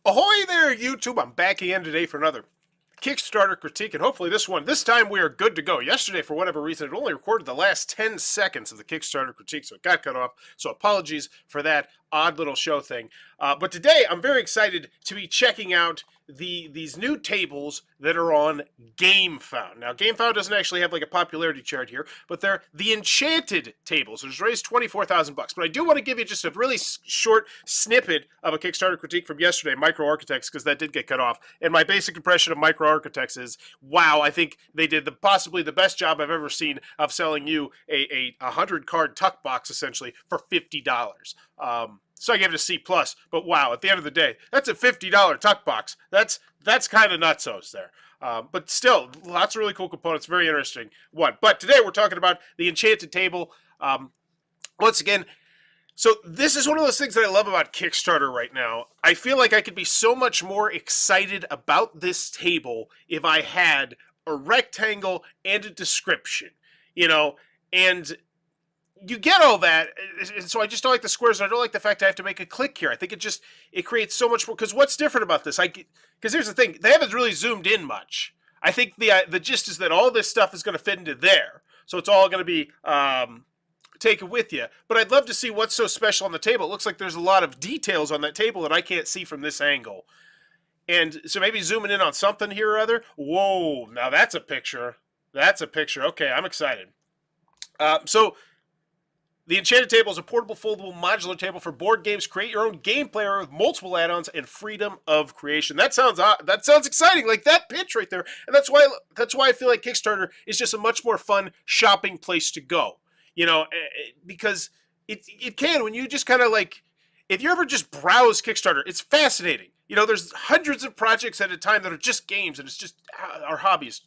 Ahoy there, YouTube! I'm back again today for another Kickstarter critique, and hopefully this time we are good to go. Yesterday, for whatever reason, it only recorded the last 10 seconds of the Kickstarter critique, so it got cut off, so apologies for that odd little show thing. But today, I'm very excited to be checking out these new tables that are on GameFound. Now, GameFound doesn't actually have like a popularity chart here, but they're the Enchanted tables, which raised $24,000 bucks. But I do want to give you just a really short snippet of a Kickstarter critique from yesterday, Micro Architects, because that did get cut off. And my basic impression of Micro Architects is, wow, I think they did possibly the best job I've ever seen of selling you a 100-card tuck box, essentially, for $50. So I gave it a C+, but wow, at the end of the day, that's a $50 tuck box. That's kind of nutsos there. But still, lots of really cool components, very interesting one. But today we're talking about the Enchanted table. Once again, so this is one of those things that I love about Kickstarter right now. I feel like I could be so much more excited about this table if I had a rectangle and a description, you know, and you get all that, and so I just don't like the squares, and I don't like the fact I have to make a click here. I think it creates so much more, because what's different about this? Because here's the thing, they haven't really zoomed in much. I think the gist is that all this stuff is going to fit into there, so it's all going to be taken with you. But I'd love to see what's so special on the table. It looks like there's a lot of details on that table that I can't see from this angle. And so maybe zooming in on something here or other. Whoa, now that's a picture. That's a picture. Okay, I'm excited. So the Enchanted table is a portable, foldable, modular table for board games. Create your own game player with multiple add-ons and freedom of creation. That sounds exciting, like that pitch right there. And that's why I feel like Kickstarter is just a much more fun shopping place to go. You know, because it can, when you just kind of like, if you ever just browse Kickstarter, it's fascinating. You know, there's hundreds of projects at a time that are just games, and it's just our hobby is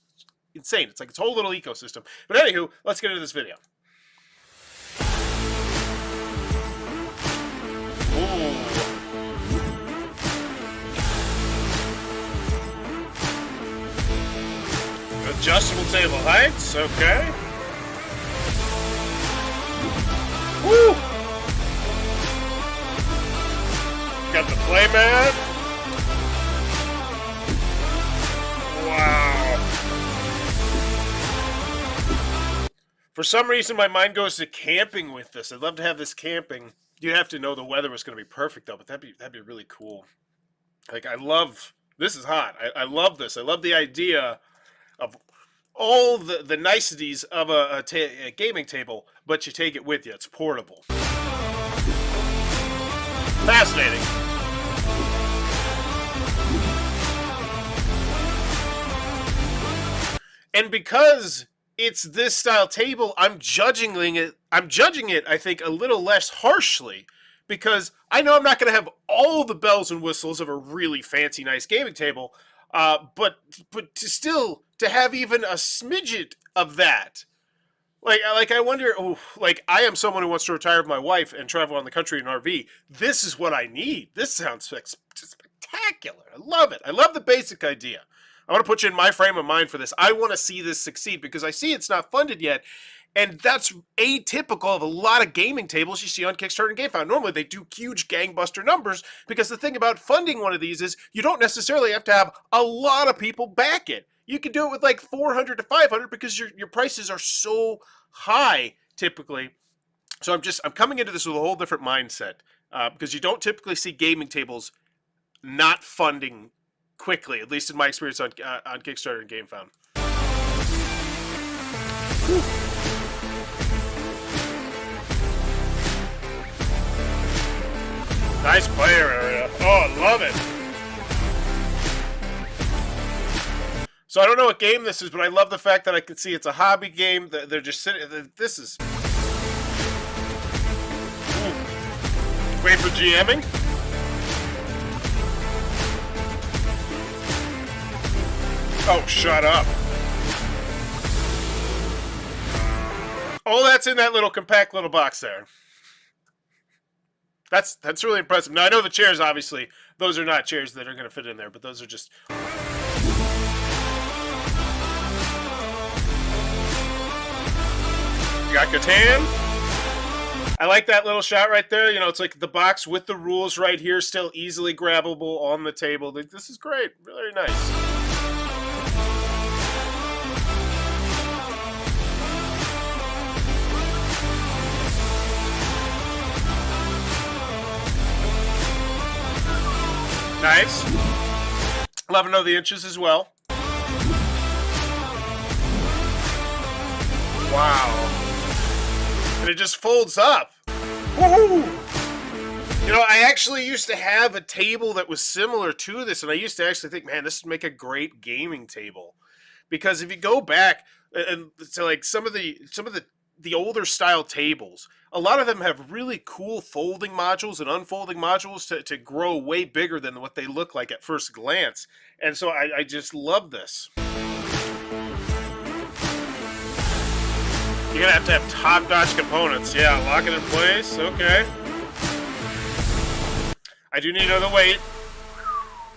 insane. It's like its whole little ecosystem. But anywho, let's get into this video. Adjustable table heights, okay. Woo! Got the playmat. Wow. For some reason, my mind goes to camping with this. I'd love to have this camping. You'd have to know the weather was going to be perfect, though, but that'd be really cool. Like, this is hot. I love this. I love the idea of all the niceties of a gaming table, but you take it with you. It's portable. Fascinating. And because it's this style table, I'm judging it, I think, a little less harshly, because I know I'm not going to have all the bells and whistles of a really fancy, nice gaming table, but to have even a smidget of that, like I wonder, like I am someone who wants to retire with my wife and travel around the country in an RV. This is what I need. This sounds spectacular. I love it. I love the basic idea. I want to put you in my frame of mind for this. I want to see this succeed because I see it's not funded yet. And that's atypical of a lot of gaming tables you see on Kickstarter and GameFound. Normally they do huge gangbuster numbers, because the thing about funding one of these is you don't necessarily have to have a lot of people back it. You can do it with like 400 to 500 because your prices are so high typically. So I'm coming into this with a whole different mindset, because you don't typically see gaming tables not funding quickly, at least in my experience on Kickstarter and GameFound. Nice player area. Oh, I love it. So I don't know what game this is, but I love the fact that I can see it's a hobby game. They're just sitting. This is. Ooh. Wait for GMing. Oh, shut up. Oh, that's in that little compact little box there. That's really impressive. Now, I know the chairs, obviously, those are not chairs that are going to fit in there, but those are just... Got Catan. I like that little shot right there. You know, it's like the box with the rules right here, still easily grabbable on the table. This is great. Really nice. Nice. 11 of the inches as well. Wow. And it just folds up. Woohoo! You know, I actually used to have a table that was similar to this, and I used to actually think, man, this would make a great gaming table. Because if you go back and to like some of the older style tables, a lot of them have really cool folding modules and unfolding modules to grow way bigger than what they look like at first glance. And so I just love this. You're going to have top-notch components. Yeah, lock it in place. Okay. I do need another weight.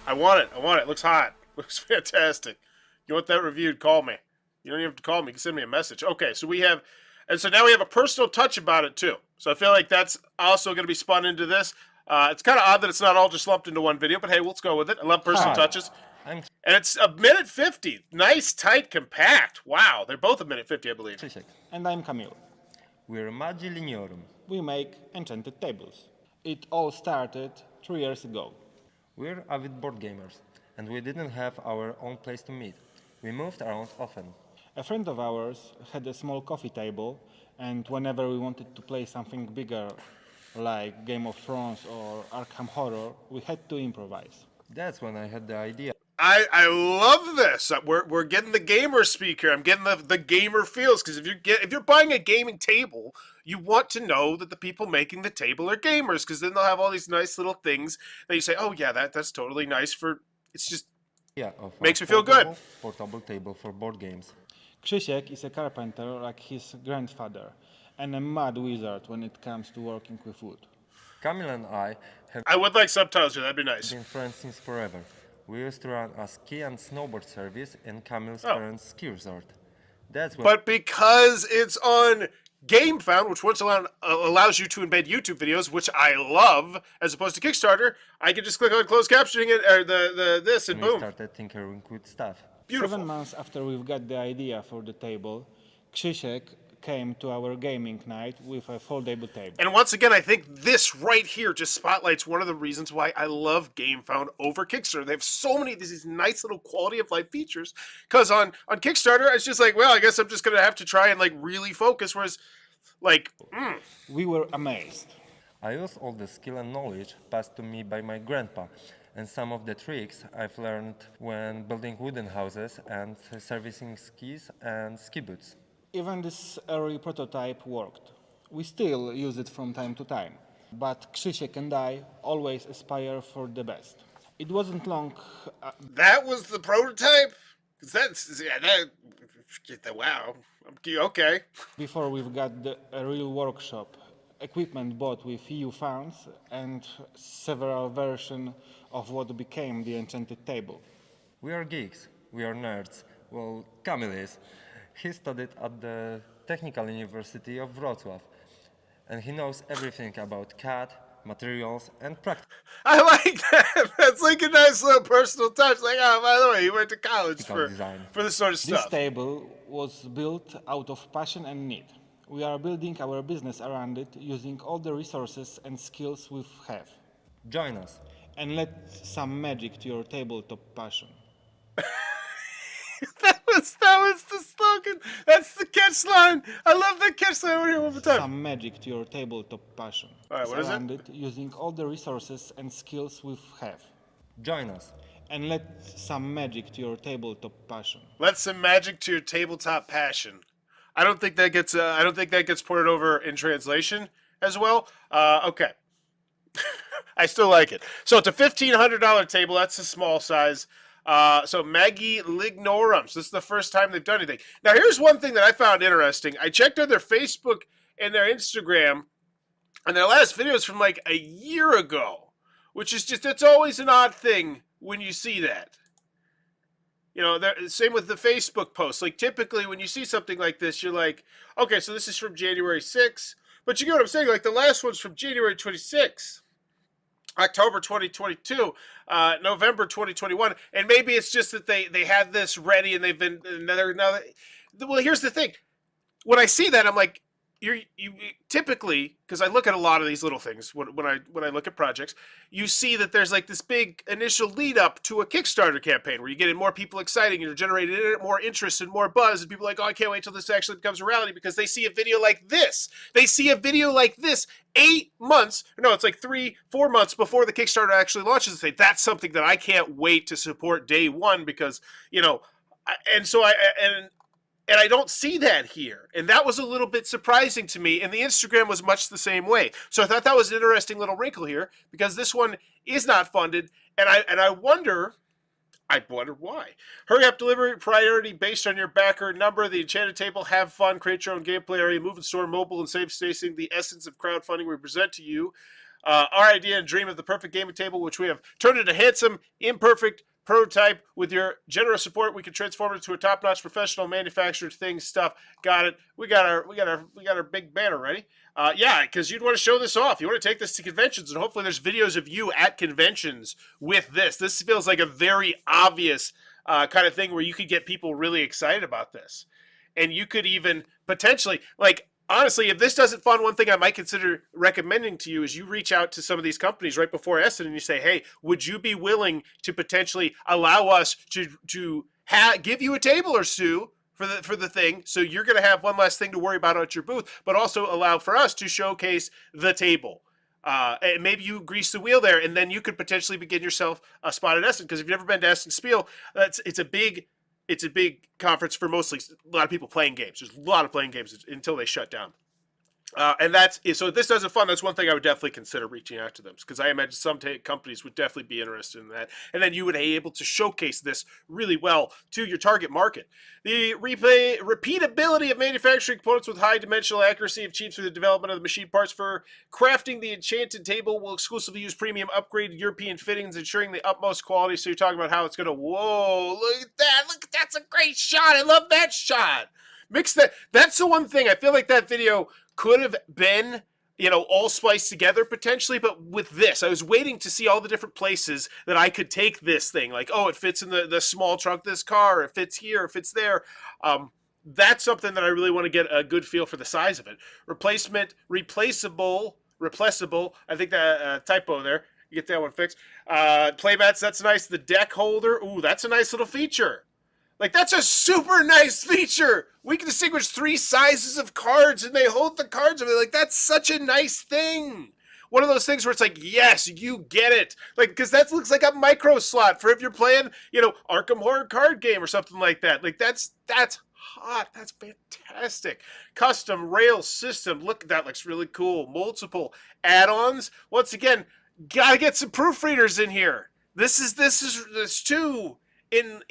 I want it. It looks hot. Looks fantastic. You want that reviewed, call me. You don't even have to call me. You can send me a message. Okay, so we have... And so now we have a personal touch about it, too. So I feel like that's also going to be spun into this. It's kind of odd that it's not all just lumped into one video, but hey, let's go with it. I love personal touches. And it's a minute 50. Nice, tight, compact. Wow, they're both a minute 50, I believe. And I'm Camille. We're Magi Liniorum. We make enchanted tables. It all started 3 years ago. We're avid board gamers, and we didn't have our own place to meet. We moved around often. A friend of ours had a small coffee table, and whenever we wanted to play something bigger, like Game of Thrones or Arkham Horror, we had to improvise. That's when I had the idea. I love this. We're getting the gamer speak here. I'm getting the gamer feels, because if you're buying a gaming table, you want to know that the people making the table are gamers, because then they'll have all these nice little things that you say, oh yeah, that's totally nice for. It's just makes me feel good. Portable table for board games. Krzysiek is a carpenter like his grandfather, and a mad wizard when it comes to working with wood. Camille and I have I would like subtitles here. That'd be nice. been friends since forever. We used to run a ski and snowboard service in Camille's parents' ski resort. That's when But because it's on GameFound, which once allows you to embed YouTube videos, which I love, as opposed to Kickstarter, I can just click on closed captioning it, or this, and we boom. started tinkering with stuff. Beautiful. 7 months after we've got the idea for the table, Krzysiek came to our gaming night with a foldable table. And once again, I think this right here just spotlights one of the reasons why I love GameFound over Kickstarter. They have so many of these nice little quality of life features. Because on Kickstarter, it's just like, well, I guess I'm just going to have to try and like really focus. Whereas, like, We were amazed. I use all the skill and knowledge passed to me by my grandpa, and some of the tricks I've learned when building wooden houses and servicing skis and ski boots. Even this early prototype worked. We still use it from time to time, but Krzysiek and I always aspire for the best. It wasn't long that was the prototype? Because wow. Okay. before we've got a real workshop, equipment bought with EU funds, and several versions of what became the Enchanted table. We are geeks. We are nerds. Well, Camille is. He studied at the Technical University of Wrocław, and he knows everything about CAD, materials, and practical I like that. That's like a nice little personal touch. Like, oh, by the way, you went to college design. for this sort of This stuff. table was built out of passion and need. We are building our business around it using all the resources and skills we have. Join us. And let some magic to your tabletop passion. That was the slogan. That's the catch line. I love that catch line. I want to hear it one more time. Some magic to your tabletop passion. All right, what is it? Around it using all the resources and skills we have. Join us. And let some magic to your tabletop passion. Let some magic to your tabletop passion. I don't think that gets ported over in translation as well. Okay. I still like it. So it's a $1,500 table. That's a small size. So Magi Liniorum. So this is the first time they've done anything. Now here's one thing that I found interesting. I checked on their Facebook and their Instagram, and their last video is from like a year ago, which is just, it's always an odd thing when you see that. You know, same with the Facebook posts. Like typically when you see something like this, you're like, okay, so this is from January 6th. But you get what I'm saying? Like the last one's from January 26th. October 2022, November 2021, and maybe it's just that they had this ready and they've been now. Well, here's the thing: when I see that, I'm like, you typically, because I look at a lot of these little things when I look at projects, you see that there's like this big initial lead up to a Kickstarter campaign where you get more people exciting and you're generating more interest and more buzz, and people are like, oh, I can't wait till this actually becomes a reality because they see a video like this. They see a video like this 8 months, no, it's like 3-4 months before the Kickstarter actually launches, and say that's something that I can't wait to support day one because and I don't see that here. And that was a little bit surprising to me. And the Instagram was much the same way. So I thought that was an interesting little wrinkle here because this one is not funded. And I wonder why. Hurry up delivery priority based on your backer number. The Enchanted table. Have fun. Create your own gameplay area. Move and store mobile and safe spacing. The essence of crowdfunding we present to you. Our idea and dream of the perfect gaming table, which we have turned into handsome, imperfect prototype. With your generous support, we can transform it into a top-notch professional manufactured thing stuff. Got it. We got our big banner ready. Yeah, because you'd want to show this off. You want to take this to conventions, and hopefully there's videos of you at conventions with this. This feels like a very obvious kind of thing where you could get people really excited about this. And you could even potentially, like, honestly, if this doesn't fund, one thing I might consider recommending to you is you reach out to some of these companies right before Essen and you say, hey, would you be willing to potentially allow us to give you a table or two for the thing, so you're going to have one less thing to worry about at your booth, but also allow for us to showcase the table. And maybe you grease the wheel there, and then you could potentially begin yourself a spot at Essen, because if you've never been to Essen Spiel, it's a big conference for mostly a lot of people playing games. There's a lot of playing games until they shut down. And so if this doesn't fund, that's one thing I would definitely consider reaching out to them, because I imagine some companies would definitely be interested in that. And then you would be able to showcase this really well to your target market. The repeatability of manufacturing components with high dimensional accuracy achieves through the development of the machine parts. For crafting the Enchanted table will exclusively use premium upgraded European fittings, ensuring the utmost quality. So you're talking about how it's going to, whoa, look at that. Look, that's a great shot. I love that shot. Mix that. That's the one thing. I feel like that video could have been, all spliced together potentially, but with this, I was waiting to see all the different places that I could take this thing. Like, oh, it fits in the small trunk of this car, it fits here, it fits there. That's something that I really want to get a good feel for the size of it. Replaceable. I think that typo there. You get that one fixed. Playmats, that's nice. The deck holder, ooh, that's a nice little feature. Like, that's a super nice feature. We can distinguish 3 sizes of cards, and they hold the cards. I mean, like, that's such a nice thing. One of those things where it's like, yes, you get it. Like, because that looks like a micro slot for if you're playing, Arkham Horror card game or something like that. Like, that's hot. That's fantastic. Custom rail system. Look, that looks really cool. Multiple add-ons. Once again, gotta get some proofreaders in here. This is too. In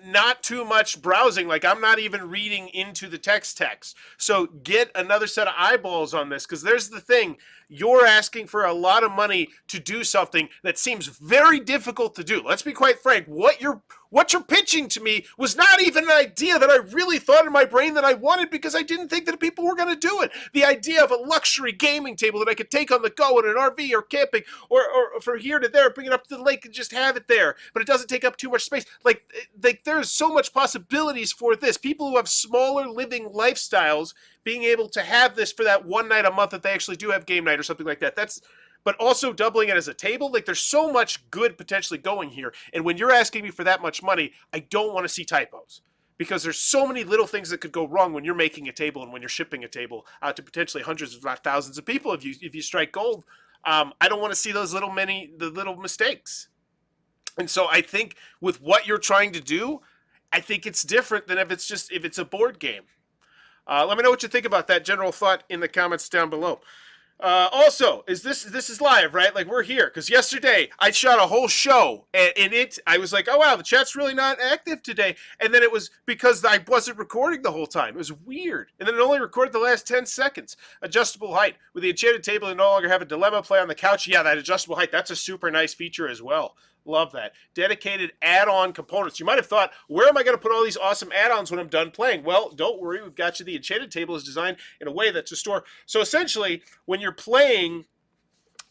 not too much browsing, like I'm not even reading into the text. So get another set of eyeballs on this, because there's the thing. You're asking for a lot of money to do something that seems very difficult to do. Let's be quite frank. What you're pitching to me was not even an idea that I really thought in my brain that I wanted, because I didn't think that people were going to do it. The idea of a luxury gaming table that I could take on the go in an RV or camping or from here to there, bring it up to the lake and just have it there, but it doesn't take up too much space. Like there's so much possibilities for this. People who have smaller living lifestyles being able to have this for that one night a month that they actually do have game night or something like that. But also doubling it as a table. Like, there's so much good potentially going here. And when you're asking me for that much money, I don't want to see typos, because there's so many little things that could go wrong when you're making a table and when you're shipping a table out to potentially hundreds, if not thousands of people. If you strike gold, I don't want to see those little mistakes. And so I think with what you're trying to do, I think it's different than if it's a board game. Let me know what you think about that general thought in the comments down below. Also, this is live, right? Like, we're here, because yesterday I shot a whole show, and I was like, oh wow, the chat's really not active today, and then it was because I wasn't recording the whole time. It was weird, and then it only recorded the last 10 seconds. Adjustable height. With the Enchanted table, you no longer have a dilemma. Play on the couch. Yeah, that adjustable height, that's a super nice feature as well. Love that. Dedicated add-on components. You might have thought, where am I going to put all these awesome add-ons when I'm done playing? Well, don't worry. We've got you. The Enchanted table is designed in a way that's to store. So essentially, when you're playing,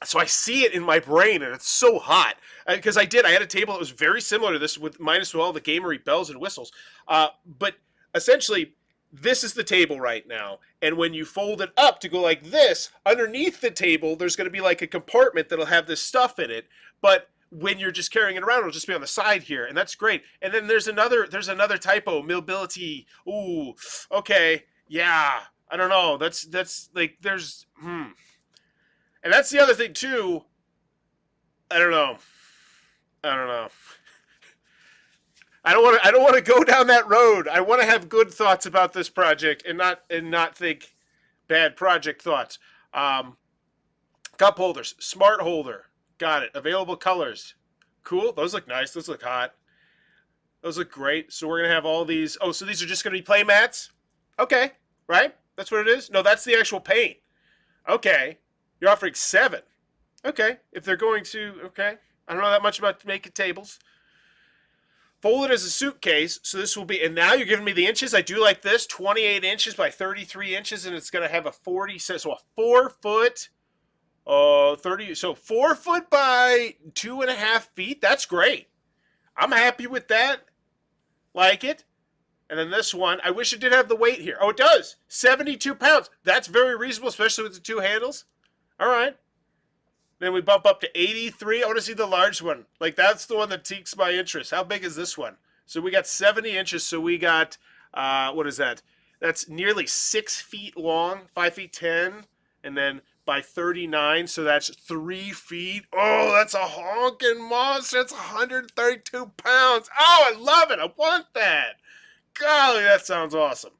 so I see it in my brain, and it's so hot. Because I had a table that was very similar to this, with minus all the gamery bells and whistles. But essentially, this is the table right now. And when you fold it up to go like this, underneath the table, there's going to be like a compartment that'll have this stuff in it. But when you're just carrying it around, it'll just be on the side here, and that's great. And then there's another typo, mobility. Ooh, okay, yeah. I don't know. That's like there's And that's the other thing too. I don't know. I don't want to go down that road. I want to have good thoughts about this project and not think bad project thoughts. Cup holders, smart holder, got it. Available colors, cool. Those look nice. Those look hot. Those look great. So we're gonna have all these. Oh, so these are just gonna be play mats? Okay, right? That's what it is. No, that's the actual paint. Okay, you're offering 7. Okay, if they're going to. Okay, I don't know that much about making tables. Folded as a suitcase, so this will be, and now you're giving me the inches. I do like this, 28 inches by 33 inches, and it's going to have a 40, so a 4 foot, 30, so 4 foot by 2.5 feet. That's great. I'm happy with that. Like it. And then this one, I wish it did have the weight here. Oh, it does. 72 pounds. That's very reasonable, especially with the 2 handles. All right. Then we bump up to 83. I want to see the large one. Like, that's the one that piques my interest. How big is this one? So we got 70 inches. So we got, what is that? That's nearly 6 feet long, 5 feet 10, and then by 39. So that's 3 feet. Oh, that's a honking monster. That's 132 pounds. Oh, I love it. I want that. Golly, that sounds awesome.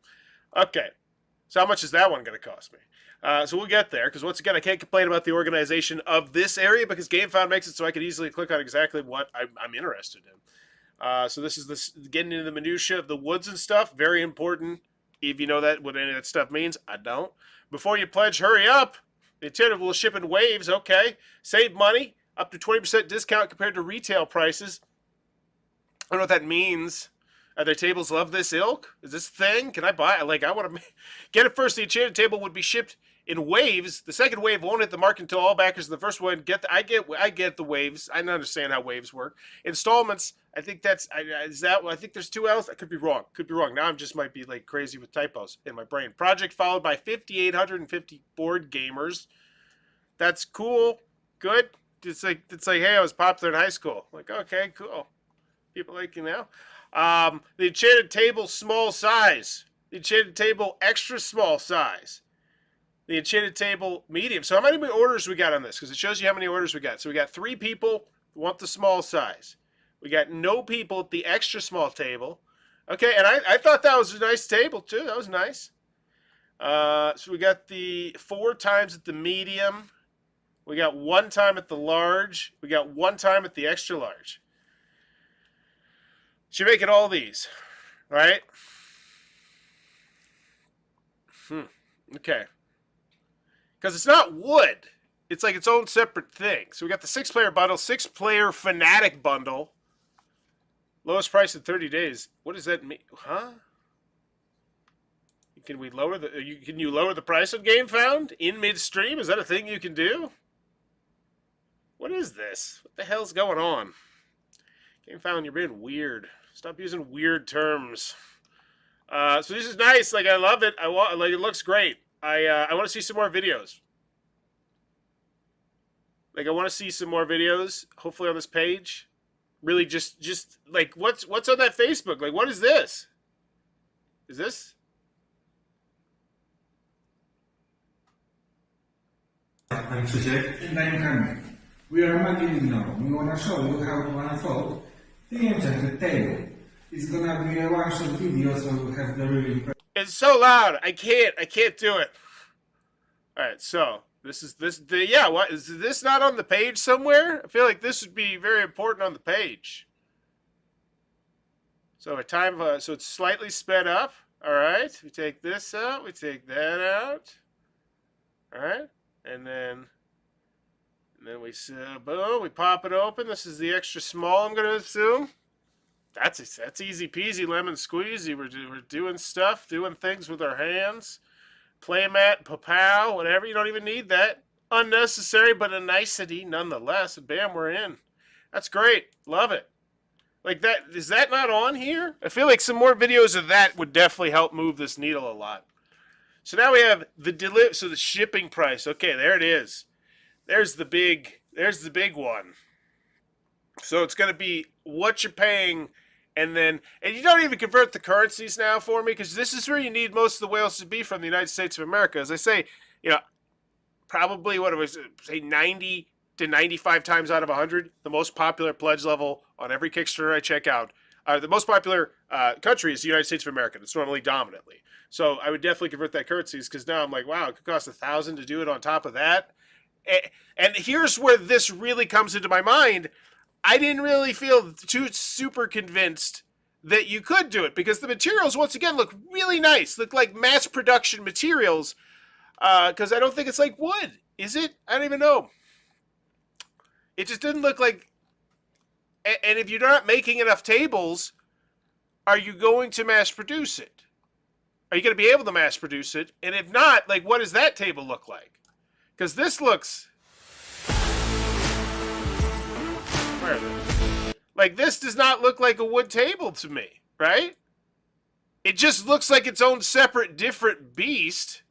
Okay. So how much is that one going to cost me? So we'll get there, because once again, I can't complain about the organization of this area, because GameFound makes it so I can easily click on exactly what I'm interested in. So this is getting into the minutia of the woods and stuff. Very important. If you know what any of that stuff means, I don't. Before you pledge, hurry up. The Enchanted will ship in waves. Okay. Save money. Up to 20% discount compared to retail prices. I don't know what that means. Are there tables of this ilk? Is this thing? Can I buy it? Like, I want to get it first. The Enchanted table would be shipped in waves. The second wave won't hit the market until all backers of the first one I get the waves. I understand how waves work. Installments, I think I think there's 2 L's. I could be wrong. Now I'm just might be like crazy with typos in my brain. Project followed by 5,850 board gamers. That's cool. Good. It's like, hey, I was popular in high school. Like, okay, cool. People like you now. The Enchanted table small size. The Enchanted table extra small size. The Enchanted table medium. So how many orders we got on this? Because it shows you how many orders we got. So we got 3 people who want the small size. We got no people at the extra small table. Okay, and I thought that was a nice table too. That was nice. So we got the 4 times at the medium. We got 1 time at the large. We got 1 time at the extra large. So you're making all these, right? Okay. Because it's not wood. It's like its own separate thing. So we got the 6-player bundle, 6-player Fanatic bundle. Lowest price in 30 days. What does that mean? Huh? Can you lower the price on GameFound in midstream? Is that a thing you can do? What is this? What the hell's going on? GameFound, you're being weird. Stop using weird terms. So this is nice. Like, I love it. It looks great. I want to see some more videos. Like, I want to see some more videos, hopefully on this page. Really just like, what's on that Facebook? Like, what is this? Is this? We are making now. We want to show you how to unfold the Enchanted table. It's gonna be a one-shot video, so we'll have the really. It's so loud. I can't do it. All right, so what is this not on the page somewhere? I feel like this would be very important on the page. So so it's slightly sped up. All right, we take this out, we take that out. All right, and then And then boom, we pop it open. This is the extra small, I'm going to assume. That's easy peasy, lemon squeezy. We're doing stuff, doing things with our hands. Playmat, pow, whatever. You don't even need that. Unnecessary, but a nicety nonetheless. And bam, we're in. That's great. Love it. Like that, is that not on here? I feel like some more videos of that would definitely help move this needle a lot. So now we have the shipping price. Okay, there it is. There's the big one. So it's going to be what you're paying, and you don't even convert the currencies now for me, because this is where you need most of the whales to be from the United States of America. As I say, probably what it was, say 90 to 95 times out of 100, the most popular pledge level on every Kickstarter I check out, the most popular country is the United States of America. It's normally dominantly. So I would definitely convert that currencies, because now I'm like, wow, it could cost $1,000 to do it on top of that. And here's where this really comes into my mind. I didn't really feel too super convinced that you could do it, because the materials, once again, look really nice. Look like mass production materials, because I don't think it's like wood. Is it? I don't even know. It just didn't look like... And if you're not making enough tables, are you going to mass produce it? Are you going to be able to mass produce it? And if not, like, what does that table look like? Because this looks... Where is it? Like, this does not look like a wood table to me, right? It just looks like its own separate, different beast.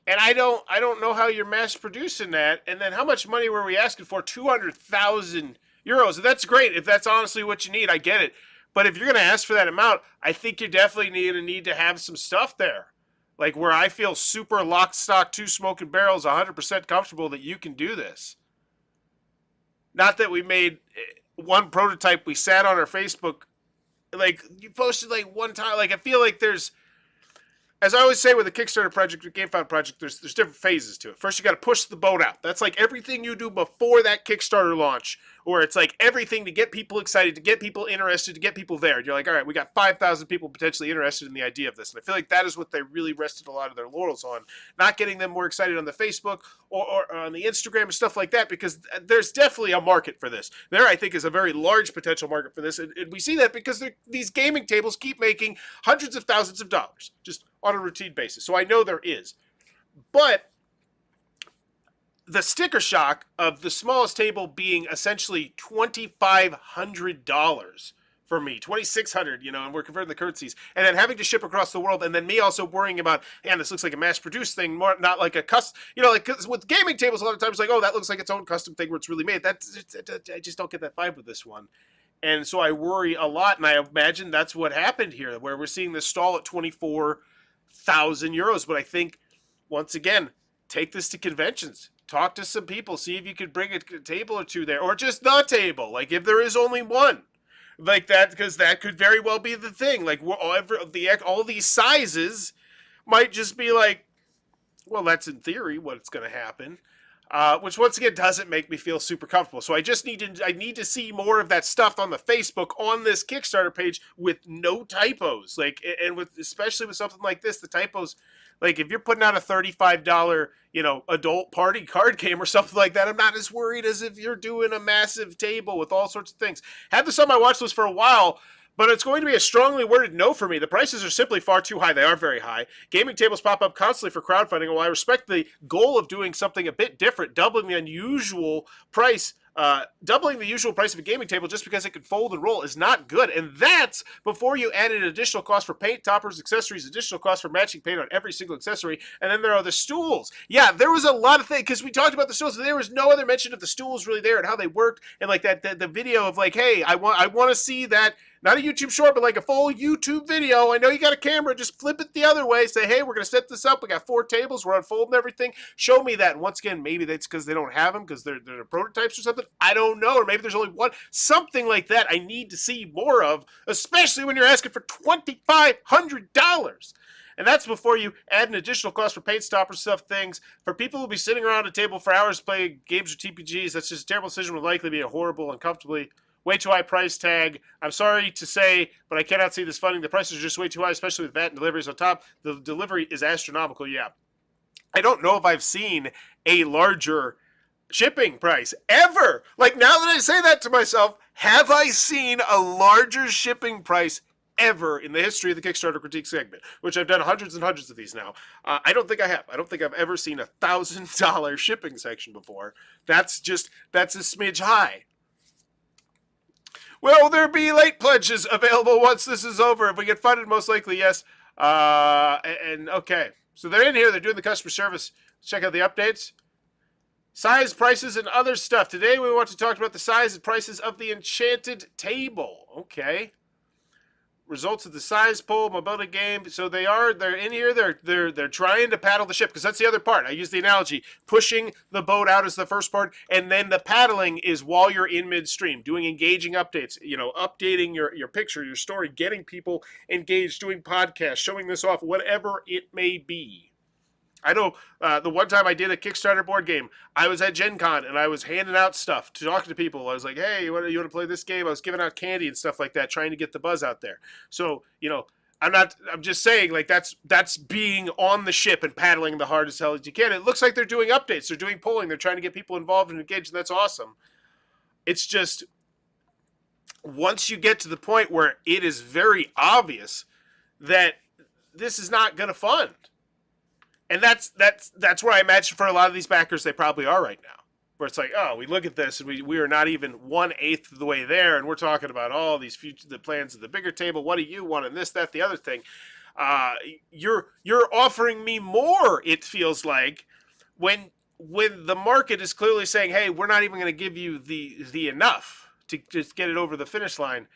And I don't know how you're mass producing that. And then how much money were we asking for? 200,000 euros. And that's great. If that's honestly what you need, I get it. But if you're going to ask for that amount, I think you definitely need to have some stuff there. Like where I feel super lock, stock, two smoking barrels, 100% comfortable that you can do this. Not that we made one prototype, we sat on our Facebook, like you posted like one time. Like I feel like there's, as I always say with a Kickstarter project, a GameFound project, there's different phases to it. First, you got to push the boat out. That's like everything you do before that Kickstarter launch, or it's like everything to get people excited, to get people interested, to get people there. You're like, all right, we got 5,000 people potentially interested in the idea of this. And I feel like that is what they really rested a lot of their laurels on, not getting them more excited on the Facebook or on the Instagram and stuff like that, because there's definitely a market for this. There, I think, is a very large potential market for this. And we see that because these gaming tables keep making hundreds of thousands of dollars, just on a routine basis. So I know there is. But the sticker shock of the smallest table being essentially $2,500 for me, $2,600, and we're converting the currencies, and then having to ship across the world, and then me also worrying about, man, this looks like a mass-produced thing, more not like a custom, like, cause with gaming tables, a lot of times, like, oh, that looks like its own custom thing where it's really made. I just don't get that vibe with this one. And so I worry a lot, and I imagine that's what happened here, where we're seeing this stall at 24,000 euros. But I think, once again, take this to conventions. Talk to some people. See if you could bring a table or two there. Or just the table. Like, if there is only one. Like that, because that could very well be the thing. Like, all these sizes might just be like, well, that's in theory what's going to happen. Which once again doesn't make me feel super comfortable. So I need to see more of that stuff on the Facebook on this Kickstarter page with no typos. Like, and especially with something like this, the typos, like if you're putting out a $35, adult party card game or something like that, I'm not as worried as if you're doing a massive table with all sorts of things. Had this on my watch list for a while, but it's going to be a strongly worded no for me. The prices are simply far too high. They are very high. Gaming tables pop up constantly for crowdfunding. While I respect the goal of doing something a bit different, doubling the usual price of a gaming table just because it can fold and roll is not good. And that's before you add an additional cost for paint, toppers, accessories, additional cost for matching paint on every single accessory. And then there are the stools. Yeah, there was a lot of things, because we talked about the stools, and there was no other mention of the stools really there and how they worked. And like the video of like, hey, I want to see that. Not a YouTube short, but like a full YouTube video. I know you got a camera. Just flip it the other way. Say, hey, we're going to set this up. We got 4 tables. We're unfolding everything. Show me that. And once again, maybe that's because they don't have them, because they're prototypes or something. I don't know. Or maybe there's only one. Something like that I need to see more of, especially when you're asking for $2,500. And that's before you add an additional cost for paint, stoppers, stuff, things. For people who'll be sitting around a table for hours playing games or TPGs, that's just a terrible decision. Would likely be a horrible, uncomfortably way too high price tag. I'm sorry to say, but I cannot see this funding. The prices are just way too high, especially with VAT and deliveries on top. The delivery is astronomical, yeah. I don't know if I've seen a larger shipping price ever. Like, now that I say that to myself, have I seen a larger shipping price ever in the history of the Kickstarter critique segment, which I've done hundreds and hundreds of these now? I don't think I have. I don't think I've ever seen $1,000 shipping section before. That's a smidge high. Will there be late pledges available once this is over? If we get funded, most likely yes. And okay, so they're in here. They're doing the customer service. Let's check out the updates. Size, prices, and other stuff. Today we want to talk about the size and prices of the Enchanted table. Okay. Results of the size poll, mobility game. So they're in here. They're trying to paddle the ship, because that's the other part. I use the analogy. Pushing the boat out is the first part, and then the paddling is while you're in midstream, doing engaging updates, updating your picture, your story, getting people engaged, doing podcasts, showing this off, whatever it may be. I know the one time I did a Kickstarter board game, I was at Gen Con and I was handing out stuff, talking to people. I was like, hey, you want to play this game? I was giving out candy and stuff like that, trying to get the buzz out there. So, I'm just saying, like, that's being on the ship and paddling the hard as hell as you can. It looks like they're doing updates. They're doing polling. They're trying to get people involved and engaged, and that's awesome. It's just, once you get to the point where it is very obvious that this is not going to fund. And that's where I imagine for a lot of these backers they probably are right now. Where it's like, oh, we look at this and we are not even 1/8 of the way there, and we're talking about all these the plans of the bigger table. What do you want? And this, that, the other thing. You're offering me more, it feels like, when the market is clearly saying, hey, we're not even going to give you the enough to just get it over the finish line.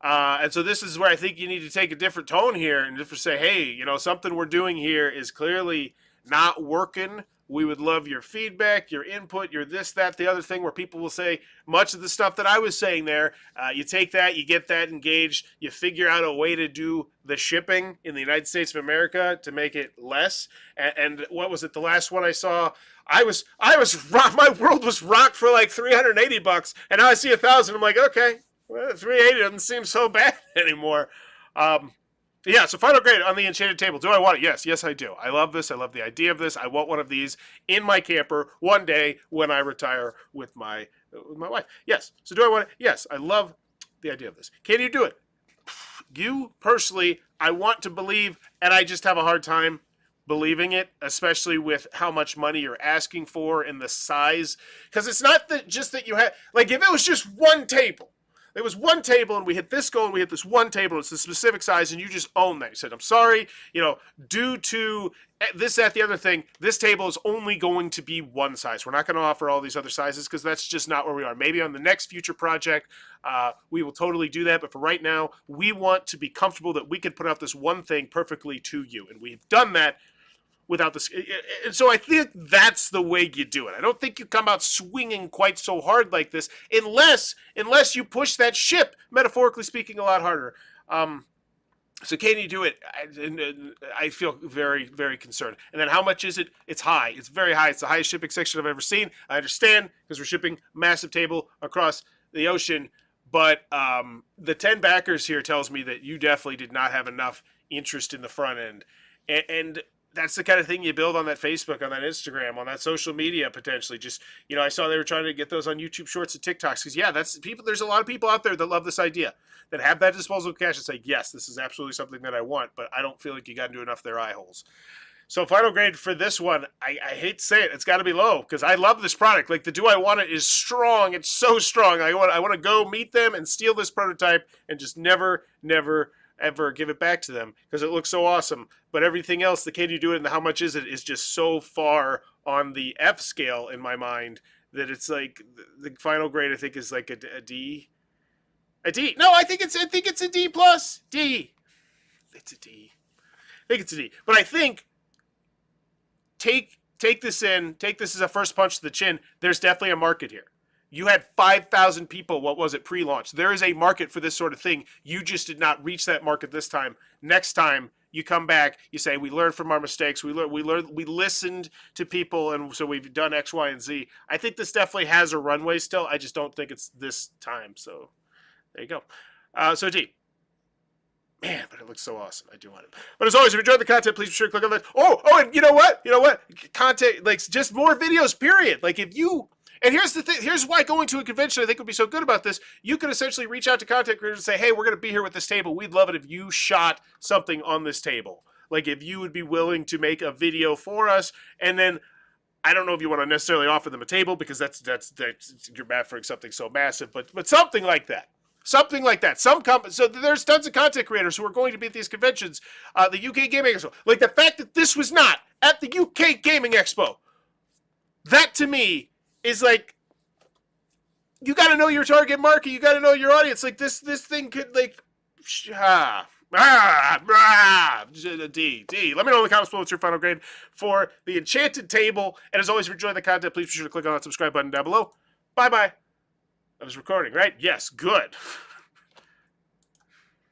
And so this is where I think you need to take a different tone here and just say, hey, something we're doing here is clearly not working. We would love your feedback, your input, your this, that, the other thing, where people will say much of the stuff that I was saying there. You take that, you get that engaged, you figure out a way to do the shipping in the United States of America to make it less. And what was it? The last one I saw, my world was rocked for like $380, and now I see 1,000. I'm like, okay. Well, 380 doesn't seem so bad anymore. Yeah, so final grade on the Enchanted table. Do I want it? Yes, I do. I love this. I love the idea of this. I want one of these in my camper one day when I retire with my wife. Yes. So do I want it? Yes, I love the idea of this. Can you do it? You, personally, I want to believe, and I just have a hard time believing it, especially with how much money you're asking for and the size. Because it's not just that you have, like, if it was just one table, there was one table and we hit this goal and we hit this one table. It's a specific size and you just own that. You said, I'm sorry, due to this, that, the other thing, this table is only going to be one size. We're not going to offer all these other sizes because that's just not where we are. Maybe on the next future project, we will totally do that. But for right now, we want to be comfortable that we can put out this one thing perfectly to you. And we've done that without this. And so I think that's the way you do it. I don't think you come out swinging quite so hard like this unless you push that ship, metaphorically speaking, a lot harder. So can you do it? I feel very, very concerned. And then how much is it? It's high. It's very high. It's the highest shipping section I've ever seen. I understand because we're shipping massive table across the ocean. But the 10 backers here tells me that you definitely did not have enough interest in the front end. And that's the kind of thing you build on that Facebook, on that Instagram, on that social media, potentially. Just, I saw they were trying to get those on YouTube Shorts and TikToks. Because, yeah, that's people. There's a lot of people out there that love this idea, that have that disposable cash and say, yes, this is absolutely something that I want, but I don't feel like you got to do enough of their eye holes. So final grade for this one, I hate to say it, it's got to be low, because I love this product. Like, the Do I Want It is strong. It's so strong. I want to go meet them and steal this prototype and just never ever give it back to them because it looks so awesome. But everything else, the can you do it and the how much is it, is just so far on the F scale in my mind that it's like the final grade I think is like a D. A D. No, I think it's a D plus. D. It's a D. I think it's a D. But I think take this as a first punch to the chin. There's definitely a market here. You had 5,000 people, what was it, pre-launch. There is a market for this sort of thing. You just did not reach that market this time. Next time, you come back, you say, we learned from our mistakes. We listened to people, and so we've done X, Y, and Z. I think this definitely has a runway still. I just don't think it's this time. So there you go. So D. Man, but it looks so awesome. I do want it. But as always, if you enjoyed the content, please be sure to click on that. Oh, and you know what? Content, like, just more videos, period. Like, if you... And here's the thing. Here's why going to a convention I think would be so good about this. You could essentially reach out to content creators and say, hey, we're going to be here with this table. We'd love it if you shot something on this table. Like if you would be willing to make a video for us. And then I don't know if you want to necessarily offer them a table because that's you're mad for something so massive. But something like that. Something like that. So there's tons of content creators who are going to be at these conventions. The UK Gaming Expo. Like the fact that this was not at the UK Gaming Expo. That to me is like, you got to know your target market. You got to know your audience. Like this thing could like, D. Let me know in the comments below what's your final grade for the Enchanted table. And as always, if you enjoyed the content, please be sure to click on that subscribe button down below. Bye-bye. I was recording, right? Yes, good.